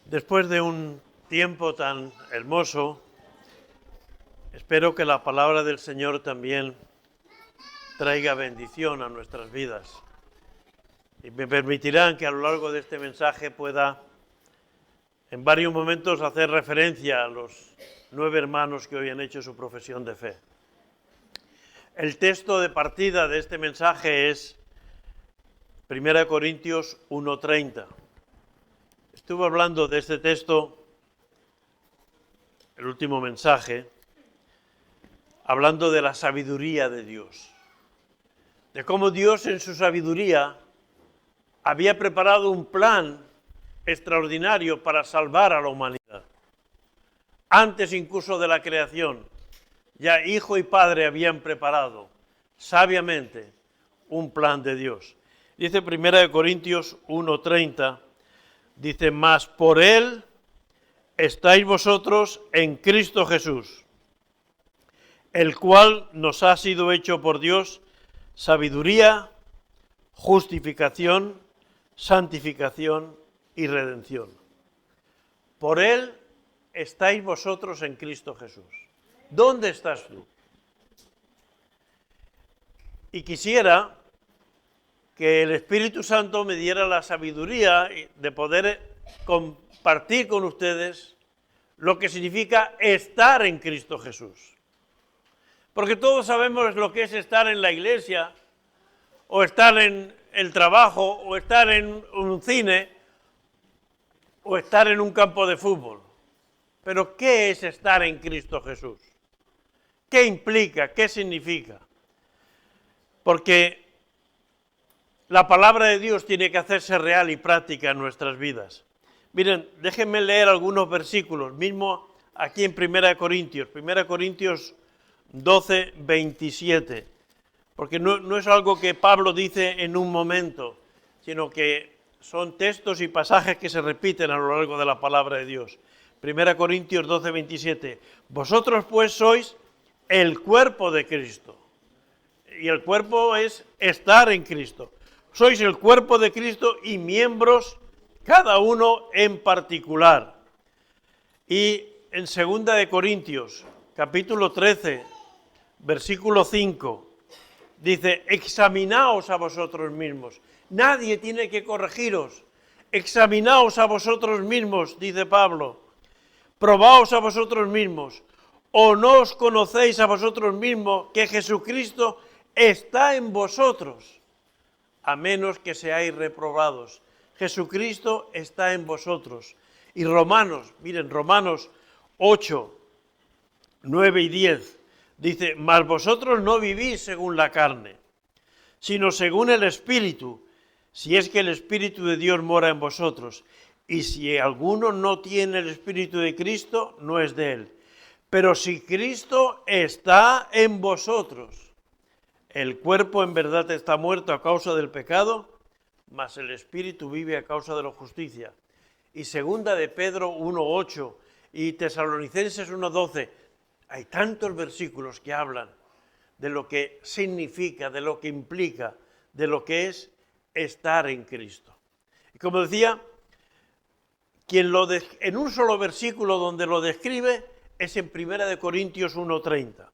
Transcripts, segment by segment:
Después de un tiempo tan hermoso, espero que la palabra del Señor también traiga bendición a nuestras vidas. Y me permitirán que a lo largo de este mensaje pueda en varios momentos hacer referencia a los 9 hermanos que hoy han hecho su profesión de fe. El texto de partida de este mensaje es 1 Corintios 1:30. Estuve hablando de este texto, el último mensaje, hablando de la sabiduría de Dios, de cómo Dios en su sabiduría había preparado un plan extraordinario para salvar a la humanidad. Antes incluso de la creación, ya Hijo y Padre habían preparado sabiamente un plan de Dios. Dice 1 Corintios 1:30, dice, mas por Él estáis vosotros en Cristo Jesús, el cual nos ha sido hecho por Dios sabiduría, justificación, santificación y redención. Por Él estáis vosotros en Cristo Jesús. ¿Dónde estás tú? Y quisiera que el Espíritu Santo me diera la sabiduría de poder compartir con ustedes lo que significa estar en Cristo Jesús. Porque todos sabemos lo que es estar en la iglesia, o estar en el trabajo, o estar en un cine, o estar en un campo de fútbol. Pero ¿qué es estar en Cristo Jesús? ¿Qué implica? ¿Qué significa? Porque la palabra de Dios tiene que hacerse real y práctica en nuestras vidas. Miren, déjenme leer algunos versículos, mismo aquí en 1 Corintios 12, 27, porque no es algo que Pablo dice en un momento, sino que son textos y pasajes que se repiten a lo largo de la palabra de Dios. 1 Corintios 12, 27, vosotros pues sois el cuerpo de Cristo, y el cuerpo es estar en Cristo. Sois el cuerpo de Cristo y miembros, cada uno en particular. Y en 2 Corintios, capítulo 13, versículo 5, dice, examinaos a vosotros mismos. Nadie tiene que corregiros. Examinaos a vosotros mismos, dice Pablo. Probaos a vosotros mismos. ¿O no os conocéis a vosotros mismos que Jesucristo está en vosotros? A menos que seáis reprobados. Jesucristo está en vosotros. Y Romanos 8, 9 y 10, dice, mas vosotros no vivís según la carne, sino según el Espíritu, si es que el Espíritu de Dios mora en vosotros. Y si alguno no tiene el Espíritu de Cristo, no es de él. Pero si Cristo está en vosotros, el cuerpo en verdad está muerto a causa del pecado, mas el Espíritu vive a causa de la justicia. Y segunda de Pedro 1:8 y Tesalonicenses 1:12, hay tantos versículos que hablan de lo que significa, de lo que implica, de lo que es estar en Cristo. Y como decía, en un solo versículo donde lo describe es en 1 Corintios 1:30.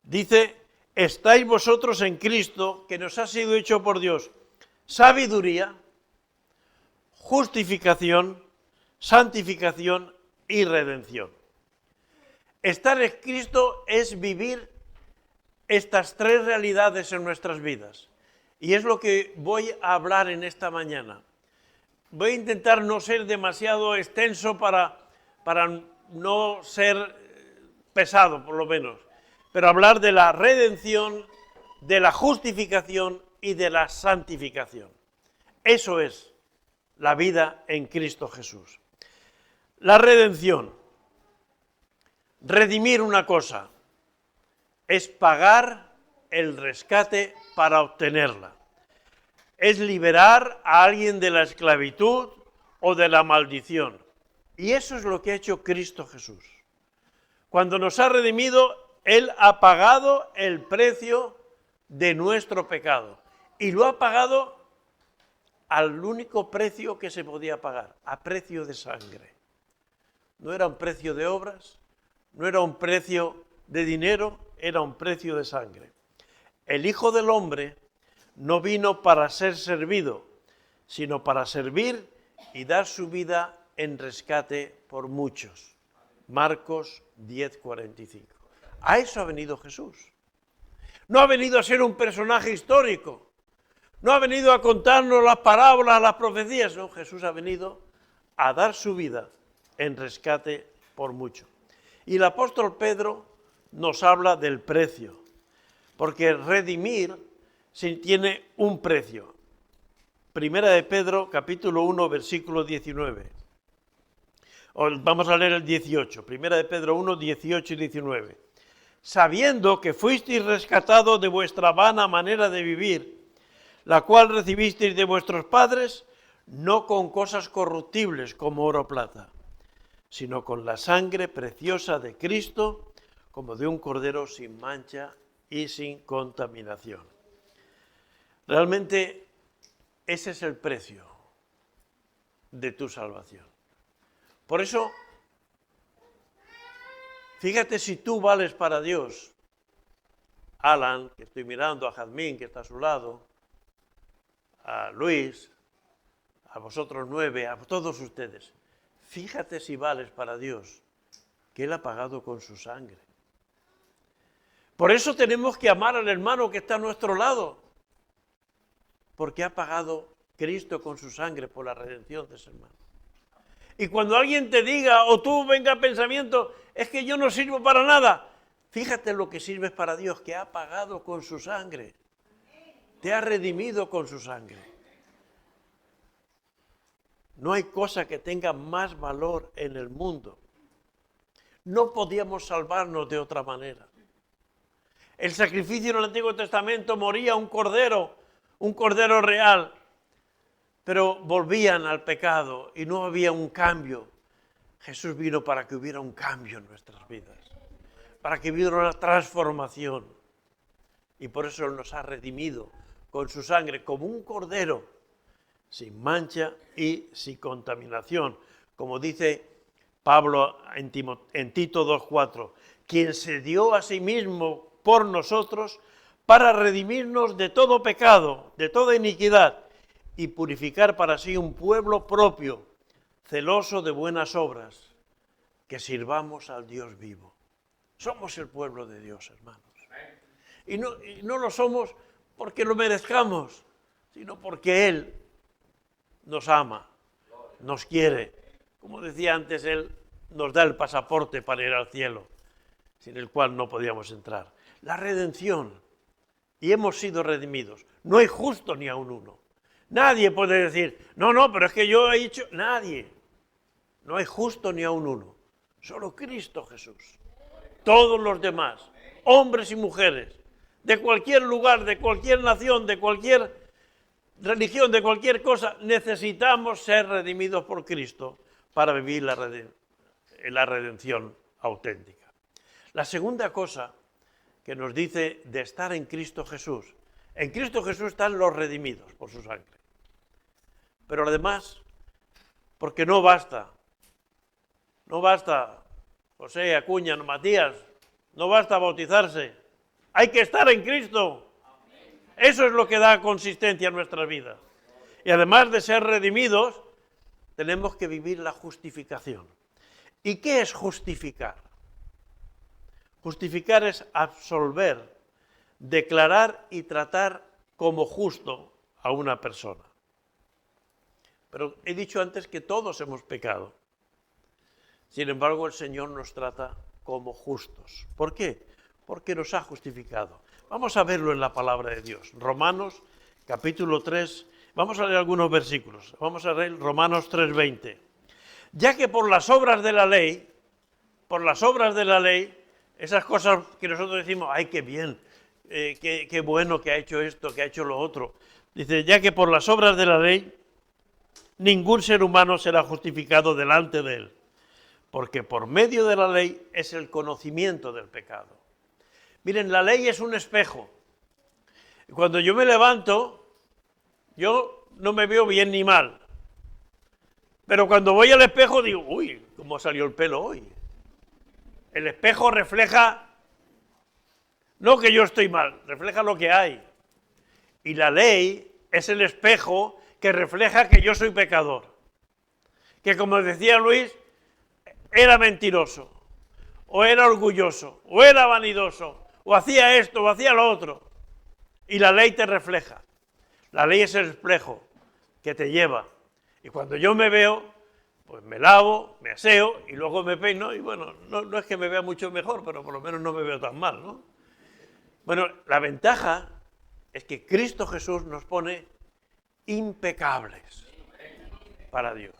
Dice, estáis vosotros en Cristo, que nos ha sido hecho por Dios sabiduría, justificación, santificación y redención. Estar en Cristo es vivir estas tres realidades en nuestras vidas. Y es lo que voy a hablar en esta mañana. Voy a intentar no ser demasiado extenso para no ser pesado, por lo menos, pero hablar de la redención, de la justificación y de la santificación. Eso es la vida en Cristo Jesús. La redención, redimir una cosa, es pagar el rescate para obtenerla. Es liberar a alguien de la esclavitud o de la maldición. Y eso es lo que ha hecho Cristo Jesús. Cuando nos ha redimido, Él ha pagado el precio de nuestro pecado. Y lo ha pagado al único precio que se podía pagar, a precio de sangre. No era un precio de obras, no era un precio de dinero, era un precio de sangre. El Hijo del Hombre no vino para ser servido, sino para servir y dar su vida en rescate por muchos. Marcos 10:45. A eso ha venido Jesús. No ha venido a ser un personaje histórico, no ha venido a contarnos las parábolas, las profecías, no, Jesús ha venido a dar su vida en rescate por mucho. Y el apóstol Pedro nos habla del precio, porque redimir tiene un precio. Primera de Pedro, capítulo 1, versículo 19. Vamos a leer el 18. Primera de Pedro 1, 18 y 19. Sabiendo que fuisteis rescatados de vuestra vana manera de vivir, la cual recibisteis de vuestros padres, no con cosas corruptibles como oro o plata, sino con la sangre preciosa de Cristo, como de un cordero sin mancha y sin contaminación. Realmente ese es el precio de tu salvación. Por eso, fíjate si tú vales para Dios. Alan, que estoy mirando, a Jazmín, que está a su lado, a Luis, a vosotros 9, a todos ustedes. Fíjate si vales para Dios, que Él ha pagado con su sangre. Por eso tenemos que amar al hermano que está a nuestro lado, porque ha pagado Cristo con su sangre por la redención de ese hermano. Y cuando alguien te diga, o tú venga pensamiento, es que yo no sirvo para nada, fíjate lo que sirves para Dios, que ha pagado con su sangre, te ha redimido con su sangre. No hay cosa que tenga más valor en el mundo. No podíamos salvarnos de otra manera. El sacrificio en el Antiguo Testamento moría un cordero real, pero volvían al pecado y no había un cambio. Jesús vino para que hubiera un cambio en nuestras vidas, para que hubiera una transformación. Y por eso Él nos ha redimido con su sangre como un cordero, sin mancha y sin contaminación. Como dice Pablo en Tito 2:4, quien se dio a sí mismo por nosotros para redimirnos de todo pecado, de toda iniquidad, y purificar para sí un pueblo propio, celoso de buenas obras, que sirvamos al Dios vivo. Somos el pueblo de Dios, hermanos. Y no lo somos porque lo merezcamos, sino porque Él nos ama, nos quiere. Como decía antes, Él nos da el pasaporte para ir al cielo, sin el cual no podíamos entrar. La redención, y hemos sido redimidos. No hay justo ni aun uno. Nadie puede decir, no, pero es que yo he hecho... Nadie. No hay justo ni aun uno. Solo Cristo Jesús. Todos los demás, hombres y mujeres, de cualquier lugar, de cualquier nación, de cualquier religión, de cualquier cosa, necesitamos ser redimidos por Cristo para vivir la redención auténtica. La segunda cosa que nos dice de estar en Cristo Jesús. En Cristo Jesús están los redimidos por su sangre. Pero además, porque no basta, José, Acuña, Matías, no basta bautizarse, hay que estar en Cristo. Eso es lo que da consistencia a nuestras vidas. Y además de ser redimidos, tenemos que vivir la justificación. ¿Y qué es justificar? Justificar es absolver, declarar y tratar como justo a una persona. Pero he dicho antes que todos hemos pecado. Sin embargo, el Señor nos trata como justos. ¿Por qué? Porque nos ha justificado. Vamos a verlo en la palabra de Dios. Romanos, capítulo 3. Vamos a leer algunos versículos. Vamos a leer Romanos 3:20. Ya que por las obras de la ley, esas cosas que nosotros decimos, ¡ay, qué bien! Qué bueno que ha hecho esto, que ha hecho lo otro. Dice, ya que por las obras de la ley, ningún ser humano será justificado delante de él, porque por medio de la ley es el conocimiento del pecado. Miren, la ley es un espejo. Cuando yo me levanto, yo no me veo bien ni mal. Pero cuando voy al espejo digo, uy, ¿cómo salió el pelo hoy? El espejo refleja, no que yo estoy mal, refleja lo que hay. Y la ley es el espejo que refleja que yo soy pecador. Que como decía Luis, era mentiroso, o era orgulloso, o era vanidoso, o hacía esto, o hacía lo otro. Y la ley te refleja. La ley es el espejo que te lleva. Y cuando yo me veo, pues me lavo, me aseo y luego me peino. Y bueno, no es que me vea mucho mejor, pero por lo menos no me veo tan mal, ¿no? Bueno, la ventaja es que Cristo Jesús nos pone impecables para Dios.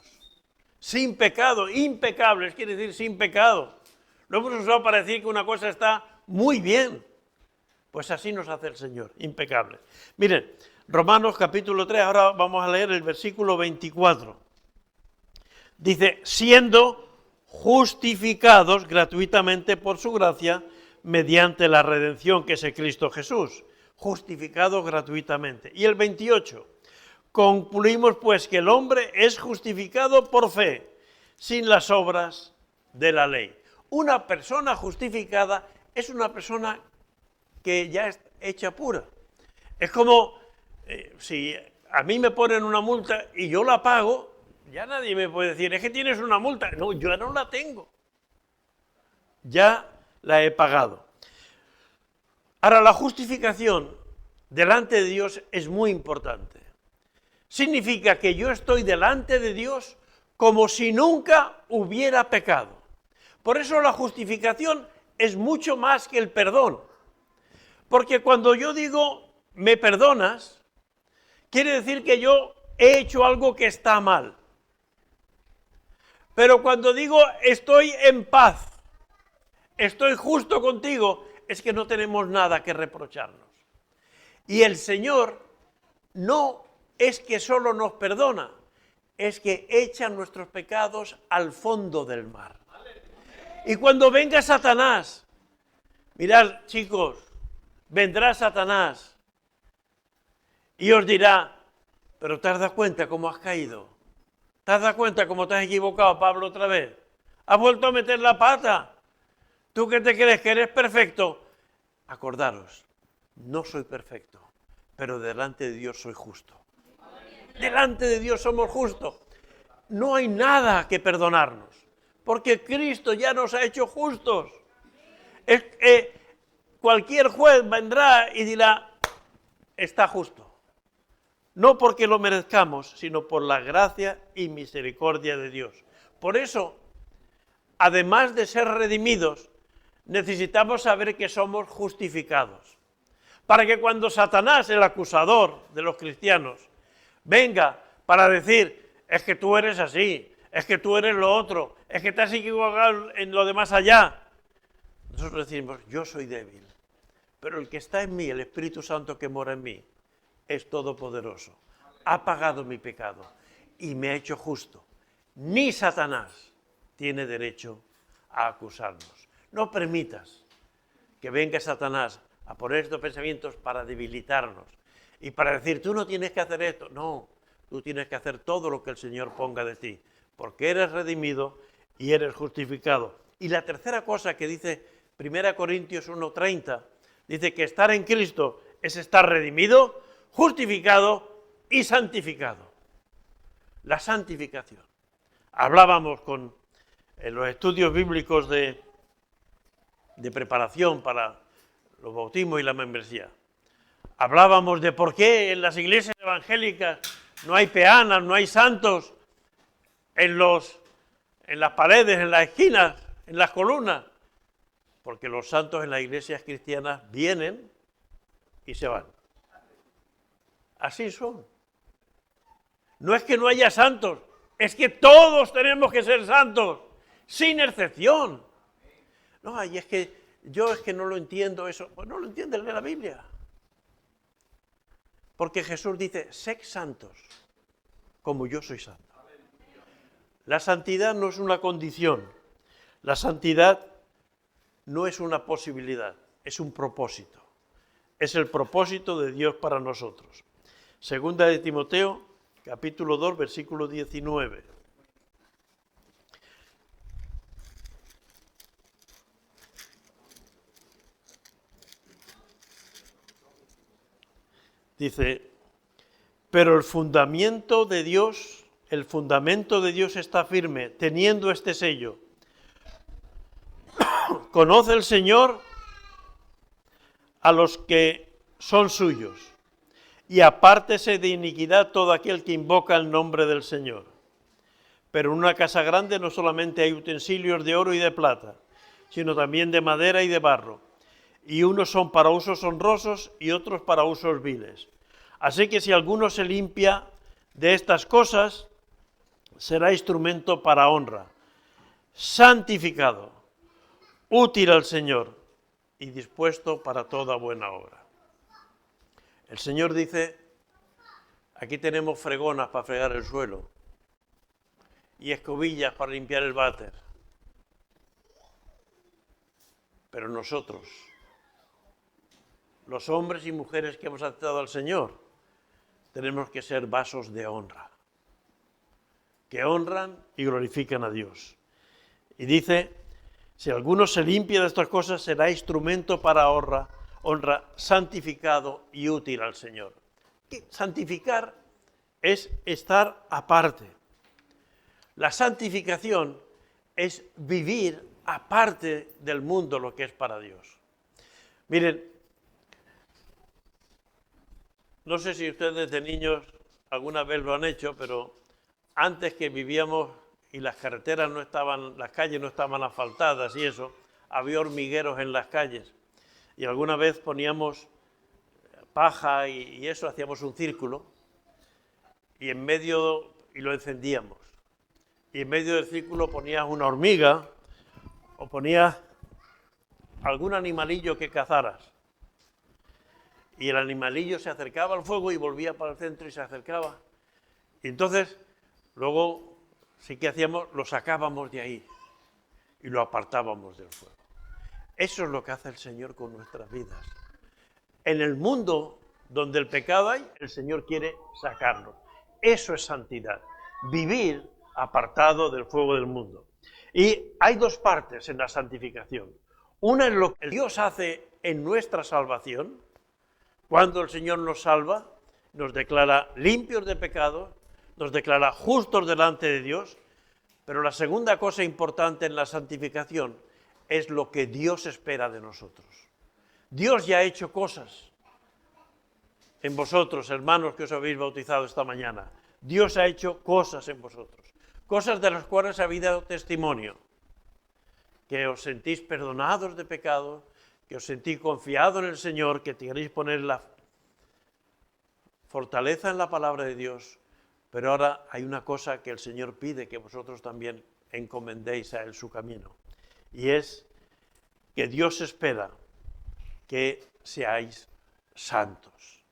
Sin pecado, impecables, quiere decir sin pecado. Lo hemos usado para decir que una cosa está muy bien. Pues así nos hace el Señor, impecables. Miren, Romanos capítulo 3, ahora vamos a leer el versículo 24. Dice, siendo justificados gratuitamente por su gracia, mediante la redención que es en Cristo Jesús. Justificados gratuitamente. Y el 28, concluimos pues que el hombre es justificado por fe, sin las obras de la ley. Una persona justificada es una persona que ya es hecha pura. Es como si a mí me ponen una multa y yo la pago, ya nadie me puede decir, es que tienes una multa. No, yo no la tengo. Ya la he pagado. Ahora, la justificación delante de Dios es muy importante. Significa que yo estoy delante de Dios como si nunca hubiera pecado. Por eso la justificación es mucho más que el perdón. Porque cuando yo digo, me perdonas, quiere decir que yo he hecho algo que está mal. Pero cuando digo, estoy en paz, estoy justo contigo, es que no tenemos nada que reprocharnos. Y el Señor no es que solo nos perdona, es que echa nuestros pecados al fondo del mar. Y cuando venga Satanás, mirad chicos, vendrá Satanás y os dirá, pero ¿te has dado cuenta cómo has caído? ¿Te has dado cuenta cómo te has equivocado, Pablo, otra vez? ¿Has vuelto a meter la pata? ¿Tú que te crees que eres perfecto? Acordaros, no soy perfecto, pero delante de Dios soy justo. Delante de Dios somos justos. No hay nada que perdonarnos, porque Cristo ya nos ha hecho justos. Cualquier juez vendrá y dirá, está justo. No porque lo merezcamos, sino por la gracia y misericordia de Dios. Por eso, además de ser redimidos, necesitamos saber que somos justificados. Para que cuando Satanás, el acusador de los cristianos, venga para decir, es que tú eres así, es que tú eres lo otro, es que te has equivocado en lo de más allá, nosotros decimos, yo soy débil, pero el que está en mí, el Espíritu Santo que mora en mí, es todopoderoso. Ha pagado mi pecado y me ha hecho justo. Ni Satanás tiene derecho a acusarnos. No permitas que venga Satanás a poner estos pensamientos para debilitarnos y para decir, tú no tienes que hacer esto. No, tú tienes que hacer todo lo que el Señor ponga de ti, porque eres redimido y eres justificado. Y la tercera cosa que dice 1 Corintios 1:30, dice que estar en Cristo es estar redimido, justificado y santificado. La santificación. Hablábamos en los estudios bíblicos de preparación para los bautismos y la membresía. Hablábamos de por qué en las iglesias evangélicas no hay peanas, no hay santos en las paredes, en las esquinas, en las columnas. Porque los santos en las iglesias cristianas vienen y se van. Así son. No es que no haya santos, es que todos tenemos que ser santos, sin excepción. No, y es que yo no lo entiendo eso. Pues no lo entiendes, lee la Biblia. Porque Jesús dice, sed santos, como yo soy santo. La santidad no es una condición. La santidad no es una posibilidad, es un propósito. Es el propósito de Dios para nosotros. Segunda de Timoteo, capítulo 2, versículo 19. Dice, pero el fundamento de Dios está firme, teniendo este sello. Conoce el Señor a los que son suyos, y apártese de iniquidad todo aquel que invoca el nombre del Señor. Pero en una casa grande no solamente hay utensilios de oro y de plata, sino también de madera y de barro, y unos son para usos honrosos y otros para usos viles. Así que si alguno se limpia de estas cosas, será instrumento para honra, santificado, útil al Señor y dispuesto para toda buena obra. El Señor dice, aquí tenemos fregonas para fregar el suelo y escobillas para limpiar el váter. Pero nosotros, los hombres y mujeres que hemos aceptado al Señor, tenemos que ser vasos de honra, que honran y glorifican a Dios. Y dice, si alguno se limpia de estas cosas, será instrumento para honra, santificado y útil al Señor. Santificar es estar aparte. La santificación es vivir aparte del mundo lo que es para Dios. Miren, no sé si ustedes de niños alguna vez lo han hecho, pero antes que vivíamos y las carreteras no estaban, las calles no estaban asfaltadas y eso, había hormigueros en las calles. Y alguna vez poníamos paja y eso, hacíamos un círculo y en medio, y lo encendíamos. Y en medio del círculo ponías una hormiga o ponías algún animalillo que cazaras. Y el animalillo se acercaba al fuego y volvía para el centro y se acercaba. Y entonces, luego sí que hacíamos, lo sacábamos de ahí y lo apartábamos del fuego. Eso es lo que hace el Señor con nuestras vidas. En el mundo donde el pecado hay, el Señor quiere sacarlo. Eso es santidad, vivir apartado del fuego del mundo. Y hay dos partes en la santificación. Una es lo que Dios hace en nuestra salvación, cuando el Señor nos salva, nos declara limpios de pecado, nos declara justos delante de Dios, pero la segunda cosa importante en la santificación es lo que Dios espera de nosotros. Dios ya ha hecho cosas en vosotros, hermanos que os habéis bautizado esta mañana. Dios ha hecho cosas en vosotros, cosas de las cuales habéis dado testimonio, que os sentís perdonados de pecado, que os sentís confiados en el Señor, que queréis poner la fortaleza en la palabra de Dios, pero ahora hay una cosa que el Señor pide que vosotros también encomendéis a Él su camino, y es que Dios espera que seáis santos,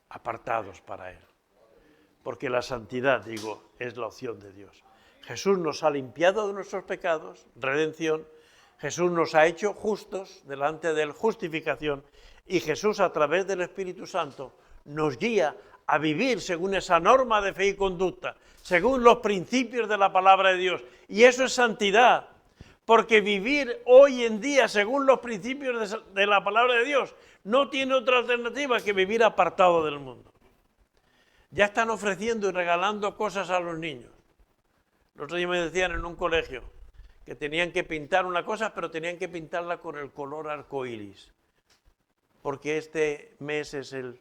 apartados para Él, porque la santidad, digo, es la opción de Dios. Jesús nos ha limpiado de nuestros pecados, redención. Jesús nos ha hecho justos delante de Él, justificación, y Jesús a través del Espíritu Santo nos guía a vivir según esa norma de fe y conducta, según los principios de la palabra de Dios. Y eso es santidad, porque vivir hoy en día según los principios de la palabra de Dios no tiene otra alternativa que vivir apartado del mundo. Ya están ofreciendo y regalando cosas a los niños. Los otros días me decían en un colegio que tenían que pintar una cosa, pero tenían que pintarla con el color arcoíris, porque este mes es el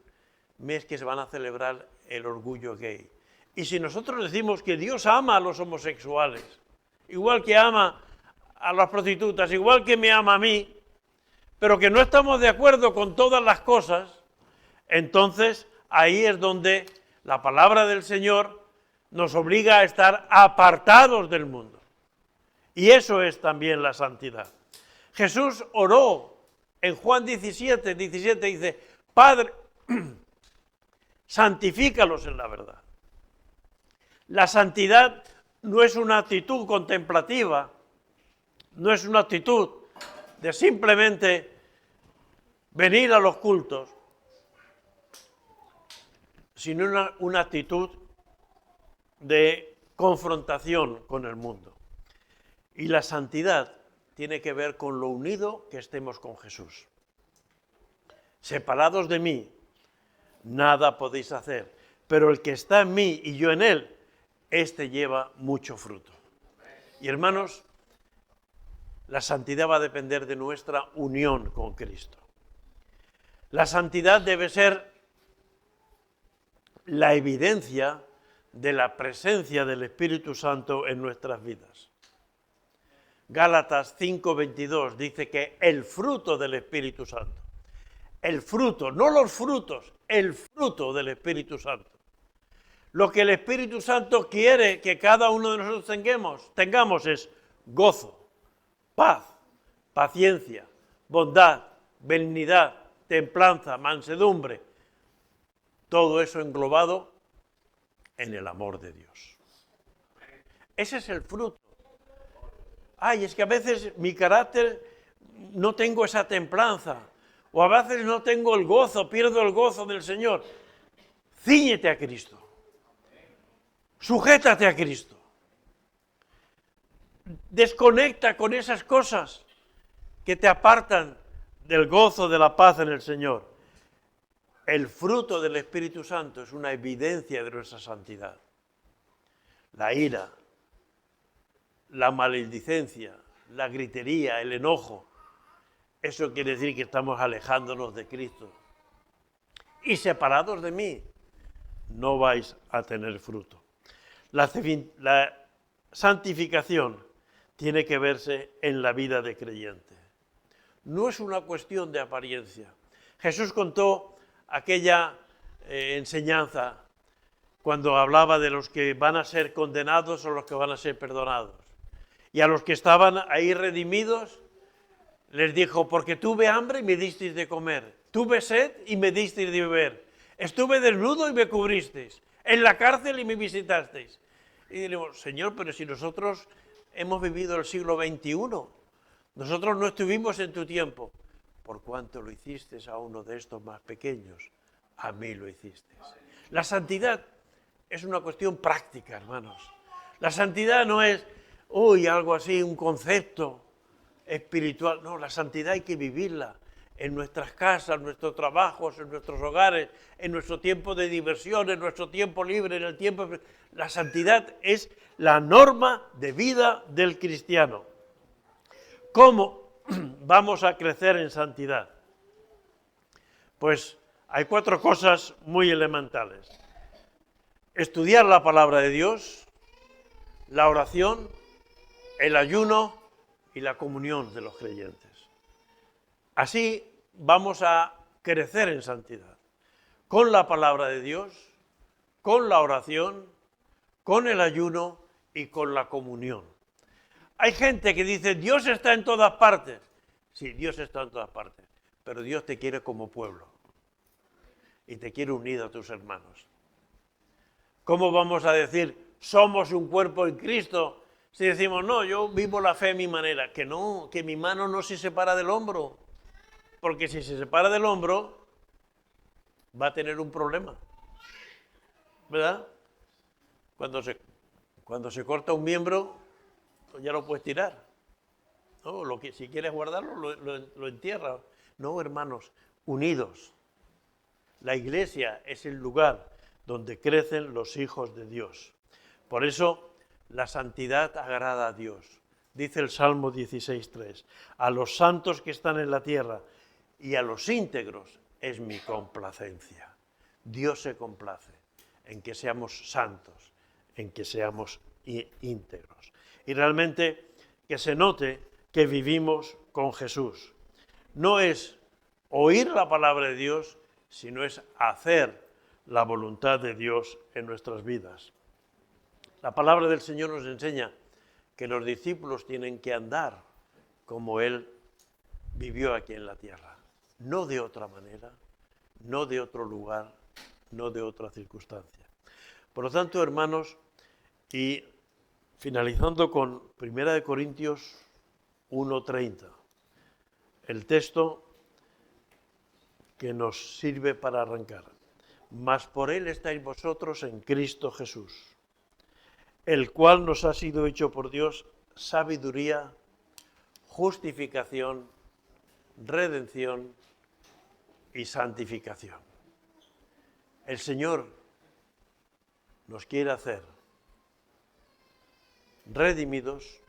mes que se van a celebrar el orgullo gay. Y si nosotros decimos que Dios ama a los homosexuales, igual que ama a las prostitutas, igual que me ama a mí, pero que no estamos de acuerdo con todas las cosas, entonces ahí es donde la palabra del Señor nos obliga a estar apartados del mundo. Y eso es también la santidad. Jesús oró en Juan 17 dice, Padre, santifícalos en la verdad. La santidad no es una actitud contemplativa, no es una actitud de simplemente venir a los cultos, sino una actitud de confrontación con el mundo. Y la santidad tiene que ver con lo unido que estemos con Jesús. Separados de mí, nada podéis hacer, pero el que está en mí y yo en él, éste lleva mucho fruto. Y hermanos, la santidad va a depender de nuestra unión con Cristo. La santidad debe ser la evidencia de la presencia del Espíritu Santo en nuestras vidas. Gálatas 5:22 dice que el fruto del Espíritu Santo, el fruto, no los frutos, el fruto del Espíritu Santo. Lo que el Espíritu Santo quiere que cada uno de nosotros tengamos es gozo, paz, paciencia, bondad, benignidad, templanza, mansedumbre. Todo eso englobado en el amor de Dios. Ese es el fruto. Ay, es que a veces mi carácter no tengo esa templanza, o a veces no tengo el gozo, pierdo el gozo del Señor. Cíñete a Cristo. Sujétate a Cristo. Desconecta con esas cosas que te apartan del gozo, de la paz en el Señor. El fruto del Espíritu Santo es una evidencia de nuestra santidad. La ira, la maledicencia, la gritería, el enojo. Eso quiere decir que estamos alejándonos de Cristo. Y separados de mí, no vais a tener fruto. La santificación tiene que verse en la vida de creyente. No es una cuestión de apariencia. Jesús contó aquella enseñanza cuando hablaba de los que van a ser condenados o los que van a ser perdonados. Y a los que estaban ahí redimidos, les dijo, porque tuve hambre y me disteis de comer, tuve sed y me disteis de beber, estuve desnudo y me cubristeis, en la cárcel y me visitasteis. Y digo, Señor, pero si nosotros hemos vivido el siglo XXI, nosotros no estuvimos en tu tiempo. Por cuanto lo hiciste a uno de estos más pequeños, a mí lo hiciste. La santidad es una cuestión práctica, hermanos. La santidad no es, algo así, un concepto espiritual. No, la santidad hay que vivirla en nuestras casas, en nuestros trabajos, en nuestros hogares, en nuestro tiempo de diversión, en nuestro tiempo libre, en el tiempo... La santidad es la norma de vida del cristiano. ¿Cómo vamos a crecer en santidad? Pues hay 4 cosas muy elementales. Estudiar la palabra de Dios, la oración, el ayuno y la comunión de los creyentes. Así vamos a crecer en santidad, con la palabra de Dios, con la oración, con el ayuno y con la comunión. Hay gente que dice, Dios está en todas partes. Sí, Dios está en todas partes, pero Dios te quiere como pueblo y te quiere unido a tus hermanos. ¿Cómo vamos a decir, somos un cuerpo en Cristo, si decimos, no, yo vivo la fe a mi manera? Que no, que mi mano no se separa del hombro, porque si se separa del hombro, va a tener un problema, ¿verdad? Cuando se corta un miembro, pues ya lo puedes tirar. No, si quieres guardarlo, lo entierras. No, hermanos, unidos. La iglesia es el lugar donde crecen los hijos de Dios. Por eso, la santidad agrada a Dios. Dice el Salmo 16:3, a los santos que están en la tierra y a los íntegros es mi complacencia. Dios se complace en que seamos santos, en que seamos íntegros. Y realmente que se note que vivimos con Jesús. No es oír la palabra de Dios, sino es hacer la voluntad de Dios en nuestras vidas. La palabra del Señor nos enseña que los discípulos tienen que andar como Él vivió aquí en la tierra. No de otra manera, no de otro lugar, no de otra circunstancia. Por lo tanto, hermanos, y finalizando con 1 Corintios 1:30, el texto que nos sirve para arrancar. Mas por Él estáis vosotros en Cristo Jesús, el cual nos ha sido hecho por Dios sabiduría, justificación, redención y santificación. El Señor nos quiere hacer redimidos,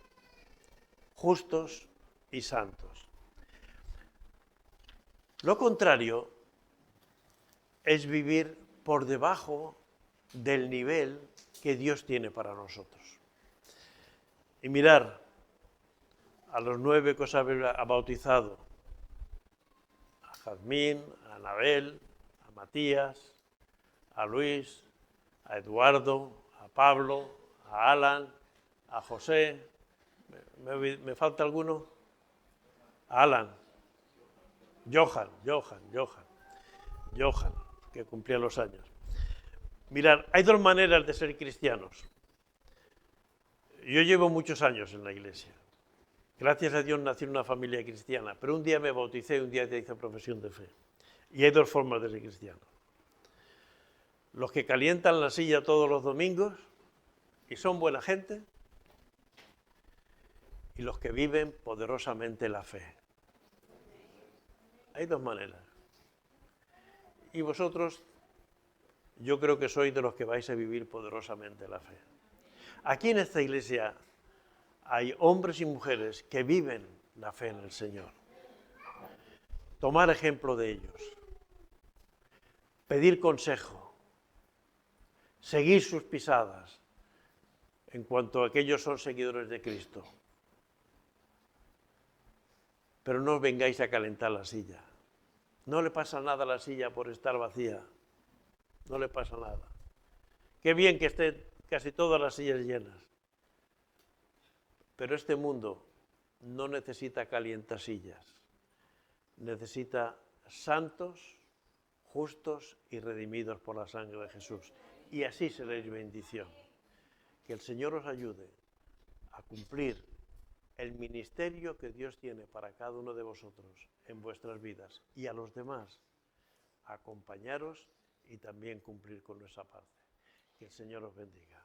justos y santos. Lo contrario es vivir por debajo del nivel que Dios tiene para nosotros. Y mirar a los 9 que os ha bautizado, a Jazmín, a Anabel, a Matías, a Luis, a Eduardo, a Pablo, a Alan, a José. ¿Me falta alguno? A Alan. Johan, que cumplía los años. Mirad, hay 2 maneras de ser cristianos. Yo llevo muchos años en la iglesia. Gracias a Dios nací en una familia cristiana, pero un día me bauticé y un día hice profesión de fe. Y hay 2 formas de ser cristiano. Los que calientan la silla todos los domingos y son buena gente, y los que viven poderosamente la fe. Hay 2 maneras. Y vosotros, yo creo que sois de los que vais a vivir poderosamente la fe. Aquí en esta iglesia hay hombres y mujeres que viven la fe en el Señor. Tomar ejemplo de ellos. Pedir consejo. Seguir sus pisadas en cuanto a que ellos son seguidores de Cristo. Pero no os vengáis a calentar la silla. No le pasa nada a la silla por estar vacía. No le pasa nada. Qué bien que estén casi todas las sillas llenas. Pero este mundo no necesita calientasillas. Necesita santos, justos y redimidos por la sangre de Jesús. Y así seréis bendición. Que el Señor os ayude a cumplir el ministerio que Dios tiene para cada uno de vosotros en vuestras vidas, y a los demás acompañaros y también cumplir con nuestra parte. Que el Señor os bendiga.